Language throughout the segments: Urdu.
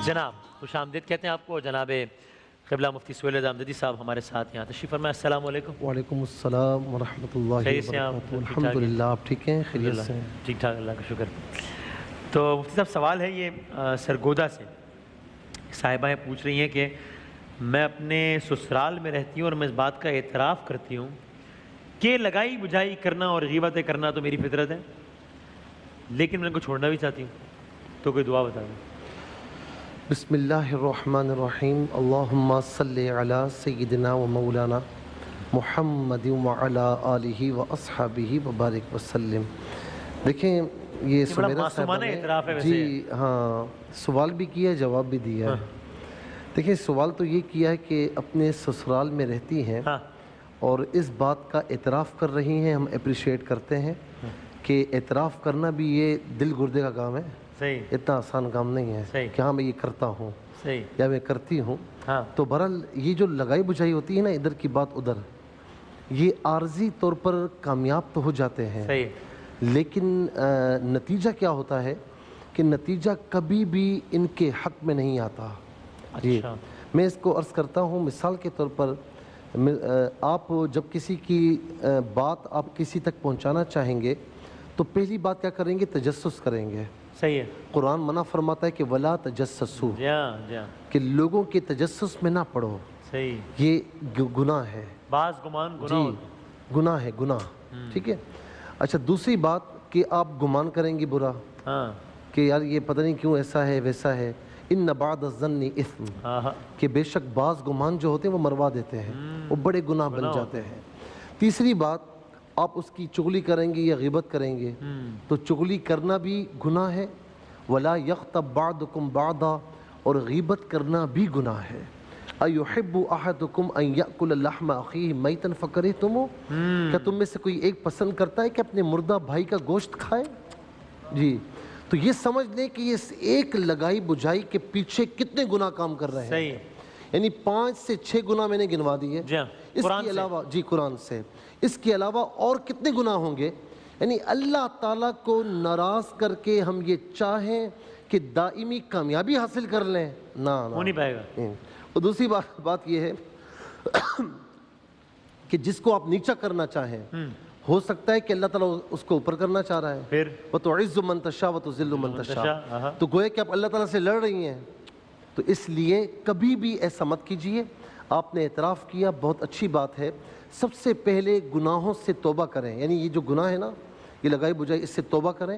جناب خوش آمدید کہتے ہیں آپ کو. جناب قبلہ مفتی سہیل رضا احمدی صاحب ہمارے ساتھ یہاں تشریف فرمائے. السلام علیکم. وعلیکم السلام ورحمۃ اللہ خیریت سے آپ؟ وبرکاتہ. الحمدللہ آپ ٹھیک ہیں؟ خیریت سے ہیں؟ ٹھیک ٹھاک اللہ کا شکر. تو مفتی صاحب سوال ہے یہ سرگودا سے. صاحبہ پوچھ رہی ہیں کہ میں اپنے سسرال میں رہتی ہوں اور میں اس بات کا اعتراف کرتی ہوں کہ لگائی بجھائی کرنا اور غیبتیں کرنا تو میری فطرت ہے، لیکن میں ان کو چھوڑنا بھی چاہتی ہوں، تو کوئی دعا بتا دیں. بسم اللہ الرحمن الرحیم. اللہم صلی علی سیدنا و مولانا محمد وعلی آلہ و اصحابہ وبارک وسلم. دیکھیں یہ بڑا سمیرہ معصومانہ صاحبہ اعتراف ہے نے ویسے. ہاں سوال بھی کیا ہے، جواب بھی دیا ہے. دیکھیں سوال تو یہ کیا ہے کہ اپنے سسرال میں رہتی ہیں اور اس بات کا اعتراف کر رہی ہیں. ہم اپریشیٹ کرتے ہیں کہ اعتراف کرنا بھی یہ دل گردے کا کام ہے. صحیح. اتنا آسان کام نہیں ہے کہ ہاں میں یہ کرتا ہوں صحیح. یا میں کرتی ہوں. تو بہرحال یہ جو لگائی بجھائی ہوتی ہے نا، ادھر کی بات ادھر، یہ عارضی طور پر کامیاب تو ہو جاتے ہیں. صحیح. لیکن نتیجہ کیا ہوتا ہے کہ نتیجہ کبھی بھی ان کے حق میں نہیں آتا. جی میں اس کو عرض کرتا ہوں مثال کے طور پر، آپ جب کسی کی بات آپ کسی تک پہنچانا چاہیں گے تو پہلی بات کیا کریں گے؟ تجسس کریں گے. صحیح ہے. قرآن منع فرماتا ہے کہ وَلَا تَجَسَّسُوا، کہ لوگوں کے تجسس میں نہ پڑو. صحیح. یہ گناہ ہے. بعض گمان گناہ ہوتا ہے. گناہ ہے، گناہ. ٹھیک ہے. اچھا دوسری بات کہ آپ گمان کریں گے برا کہ یار یہ پتہ نہیں کیوں ایسا ہے ویسا ہے. اِنَّ بَعْدَ الظَّنِّ اِثْمٌ، کہ بے شک بعض گمان جو ہوتے ہیں وہ مروا دیتے ہیں، وہ بڑے گناہ بن جاتے ہیں. تیسری بات، آپ اس کی چغلی کریں گے یا غیبت کریں گے تو چغلی کرنا بھی گناہ ہے. وَلَا يَغْتَبْ بَعْضُكُمْ بَعْضًا، اور غیبت کرنا بھی گناہ ہے. أَيُحِبُّ أَحَدُكُمْ أَن يَأْكُلَ لَحْمَ أَخِيهِ مَيْتًا فَكَرِهْتُمُوهُ، کیا تم میں سے کوئی ایک پسند کرتا ہے کہ اپنے مردہ بھائی کا گوشت کھائے؟ جی تو یہ سمجھ لیں کہ یہ ایک لگائی بجھائی کے پیچھے کتنے گناہ کام کر رہے ہیں. صحیح. یعنی 5 سے 6 گناہ میں نے گنوا دیے اس کے علاوہ. جی قرآن سے. اس کے علاوہ اور کتنے گناہ ہوں گے. یعنی اللہ تعالیٰ کو ناراض کر کے ہم یہ چاہیں کہ دائمی کامیابی حاصل کر لیں، نہ ہو نہیں پائے گا. اور دوسری بات یہ ہے کہ جس کو آپ نیچا کرنا چاہیں ہو سکتا ہے کہ اللہ تعالیٰ اس کو اوپر کرنا چاہ رہا ہے. پھر وَتُعِزُّ مَن تَشَاءُ وَتُذِلُّ مَن تَشَاءُ، تو گویا کہ آپ اللہ تعالیٰ سے لڑ رہی ہیں. تو اس لیے کبھی بھی ایسا مت کیجئے. آپ نے اعتراف کیا، بہت اچھی بات ہے. سب سے پہلے گناہوں سے توبہ کریں. یعنی یہ جو گناہ ہے نا، یہ لگائی بجھائی، اس سے توبہ کریں.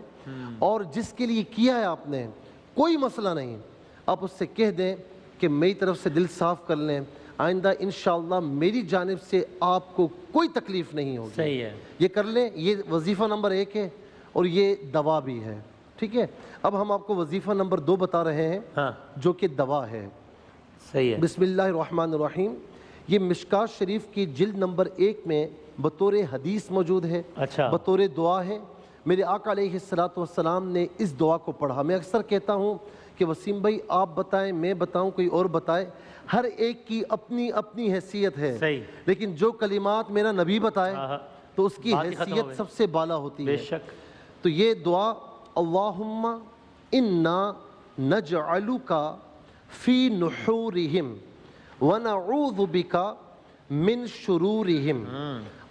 اور جس کے لیے کیا ہے آپ نے، کوئی مسئلہ نہیں، آپ اس سے کہہ دیں کہ میری طرف سے دل صاف کر لیں، آئندہ انشاءاللہ میری جانب سے آپ کو کوئی تکلیف نہیں ہوگی. صحیح ہے. یہ کر لیں. یہ وظیفہ نمبر 1 ہے اور یہ دوا بھی ہے. ٹھیک ہے. اب ہم آپ کو وظیفہ نمبر 2 بتا رہے ہیں جو کہ دوا ہے. صحیح ہے. بسم اللہ الرحمن الرحیم. یہ مشکات شریف کی جلد نمبر 1 میں بطور حدیث موجود ہے. بطور دعا ہے. میرے آقا علیہ السلام نے اس دعا کو پڑھا. میں اکثر کہتا ہوں کہ وسیم بھائی آپ بتائیں، میں بتاؤں، کوئی اور بتائے، ہر ایک کی اپنی اپنی حیثیت ہے. لیکن جو کلمات میرا نبی بتائے تو اس کی حیثیت سب سے بالا ہوتی ہے. تو یہ دعا، اللہم انا نجعلک فی نحورہم ونعوذ بک من شرورہم.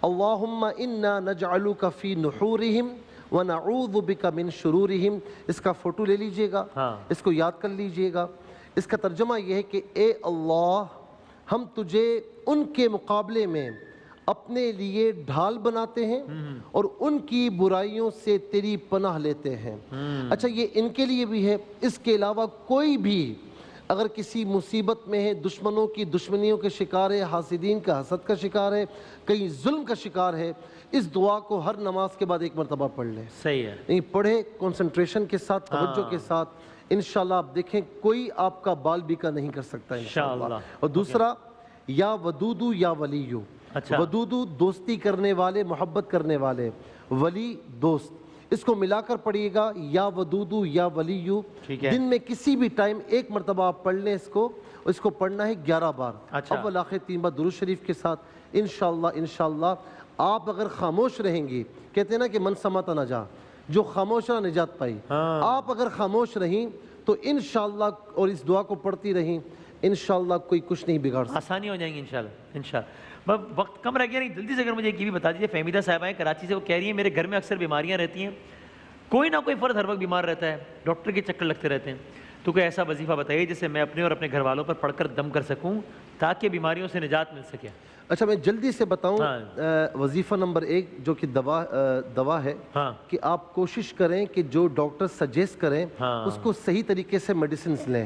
اللہم انا نجعلک فی نحورہم ونعوذ بک من شرورہم. اس کا فوٹو لے لیجئے گا، اس کو یاد کر لیجئے گا. اس کا ترجمہ یہ ہے کہ اے اللہ، ہم تجھے ان کے مقابلے میں اپنے لیے ڈھال بناتے ہیں اور ان کی برائیوں سے تیری پناہ لیتے ہیں. اچھا یہ ان کے لیے بھی ہے. اس کے علاوہ کوئی بھی اگر کسی مصیبت میں ہے، دشمنوں کی دشمنیوں کے شکار ہے، حاسدین کا حسد کا شکار ہے، کہیں ظلم کا شکار ہے، اس دعا کو ہر نماز کے بعد 1 مرتبہ پڑھ لیں. صحیح ہے. نہیں پڑھے کنسنٹریشن کے ساتھ، توجہ کے ساتھ، انشاءاللہ آپ دیکھیں کوئی آپ کا بال بیکا نہیں کر سکتا انشاءاللہ. اور دوسرا، یا ودودو یا ولیو. ودودو دوستی کرنے والے، محبت کرنے والے، ولی دوست. اس کو ملا کر پڑھیے گا، یا ودودو یا ولیو. دن میں کسی بھی ٹائم 1 مرتبہ آپ پڑھ لیں اس کو پڑھنا ہے 11 بار. اول آخر 3 بار درود شریف کے ساتھ. انشاءاللہ آپ اگر خاموش رہیں گی، کہتے ہیں نا کہ من سمت نجا، جو خاموش رہا نجات پائی. آپ اگر خاموش رہیں تو انشاءاللہ اور اس دعا کو پڑھتی رہیں انشاءاللہ کوئی کچھ نہیں بگاڑ سکتا. آسانی ہو جائیں گی انشاءاللہ. وقت کم رہ گیا نہیں, جلدی سے اگر مجھے ایک یہ بھی بتا دیجیے, فہمیدہ صاحبہ ہیں کراچی سے, وہ کہہ رہی ہیں میرے گھر میں اکثر بیماریاں رہتی ہیں, کوئی نہ کوئی فرد ہر وقت بیمار رہتا ہے, ڈاکٹر کے چکر لگتے رہتے ہیں, تو کوئی ایسا وظیفہ بتائیے جسے میں اپنے اور اپنے گھر والوں پر پڑھ کر دم کر سکوں تاکہ بیماریوں سے نجات مل سکے. اچھا میں جلدی سے بتاؤں, وظیفہ نمبر 1 جو کہ دوا ہے کہ آپ کوشش کریں کہ جو ڈاکٹر سجیسٹ کریں اس کو صحیح طریقے سے میڈیسنز لیں.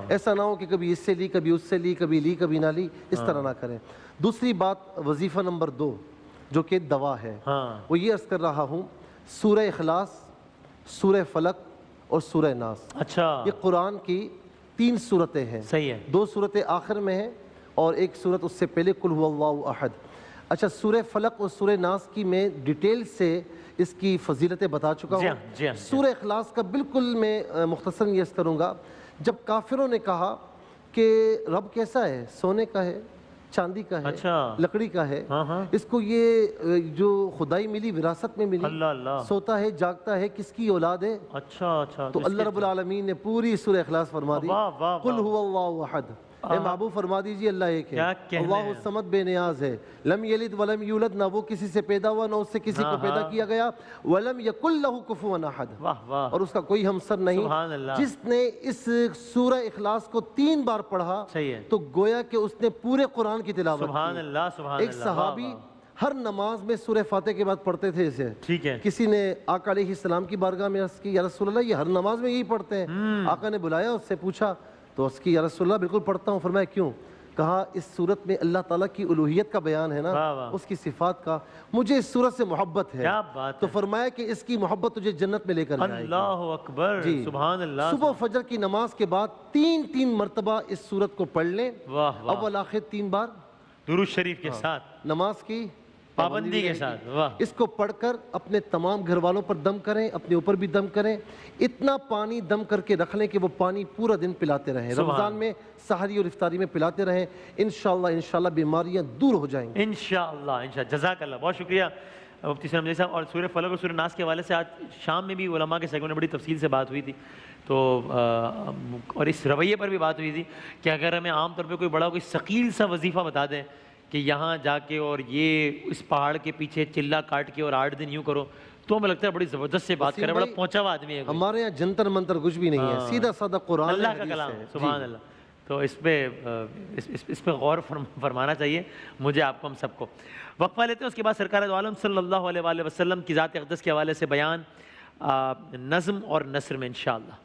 ایسا نہ ہو کہ کبھی اس سے لی, کبھی اس سے لی, کبھی لی کبھی نہ لی, اس طرح نہ کریں. دوسری بات وظیفہ نمبر 2 جو کہ دوا ہے, وہ یہ عرض کر رہا ہوں, سورہ اخلاص, سورہ فلق اور سورہ ناس. اچھا, یہ قرآن کی 3 صورتیں ہیں. صحیح ہے. 2 صورتیں آخر میں ہیں اور ایک صورت اس سے پہلے قل هو اللہ احد. اچھا سورہ فلق اور سورہ ناس کی میں ڈیٹیل سے اس کی فضیلتیں بتا چکا ہوں. سورہ اخلاص کا بالکل میں مختصر یہ عرض کروں گا. جب کافروں نے کہا کہ رب کیسا ہے, سونے کا ہے, چاندی کا ہے, لکڑی کا ہے, اس کو یہ جو خدائی ملی وراثت میں ملی, سوتا ہے جاگتا ہے, کس کی اولاد ہے. تو اللہ رب العالمین نے پوری سورہ اخلاص فرما دی, قل هو اللہ احد. اے محبوب فرما دیجئے اللہ ایک ہے, اللہ الصمد بے نیاز ہے, لم یلد ولم یولد, نہ وہ کسی سے پیدا ہوا نہ اس سے کسی کو پیدا کیا گیا, ولم یکن لہ کفوا احد, اور اس کا کوئی ہمسر نہیں. جس نے اس سورہ اخلاص کو 3 بار پڑھا تو گویا کہ اس نے پورے قرآن کی تلاوت کی. ایک صحابی ہر نماز میں سورہ فاتحہ کے بعد پڑھتے تھے اسے. کسی نے آقا علیہ السلام کی بارگاہ میں عرض کی, یا رسول اللہ یہ ہر نماز میں یہی پڑھتے ہیں. آقا نے بلایا, اس سے پوچھا تو اس کی, یا رسول اللہ بالکل پڑھتا ہوں. فرمایا کیوں؟ کہا اس صورت میں اللہ تعالیٰ کی الوہیت کا بیان ہے نا, اس کی صفات کا, مجھے اس صورت سے محبت ہے. تو فرمایا کہ اس کی محبت تجھے جنت میں لے کر جائے گی. اللہ اکبر, سبحان اللہ. صبح و فجر کی نماز کے بعد 3 مرتبہ اس صورت کو پڑھ لیں, اول آخر 3 بار درود شریف کے ساتھ, نماز کی پابندی کے ساتھ. اس کو پڑھ کر اپنے تمام گھر والوں پر دم کریں, اپنے اوپر بھی دم کریں. اتنا پانی دم کر کے رکھ لیں کہ وہ پانی پورا دن پلاتے رہیں. رمضان میں سحری اور افطاری میں پلاتے رہیں. انشاءاللہ بیماریاں دور ہو جائیں گی انشاءاللہ. جزاک اللہ, بہت شکریہ مفتی صاحب صاحب. اور سورہ فلق اور سورہ ناس کے حوالے سے آج شام میں بھی علماء کے سیگمنٹ میں بڑی تفصیل سے بات ہوئی تھی, تو اور اس رویے پر بھی بات ہوئی تھی کہ اگر ہمیں عام طور پہ کوئی بڑا کوئی ثقیل سا وظیفہ بتا دیں کہ یہاں جا کے اور یہ اس پہاڑ کے پیچھے چلا کاٹ کے اور 8 دن یوں کرو, تو ہمیں لگتا ہے بڑی زبردست سے بات کرے, بڑا پہنچا ہوا آدمی ہے. ہمارے یہاں جنتر منتر کچھ بھی نہیں ہے, سیدھا سادہ قرآن اللہ کا کلام, سبحان اللہ. تو اس پہ غور فرمانا چاہیے مجھے, آپ کو, ہم سب کو. وقفہ لیتے ہیں, اس کے بعد سرکار دو عالم صلی اللہ علیہ وآلہ وسلم کی ذات اقدس کے حوالے سے بیان نظم اور نثر میں انشاءاللہ.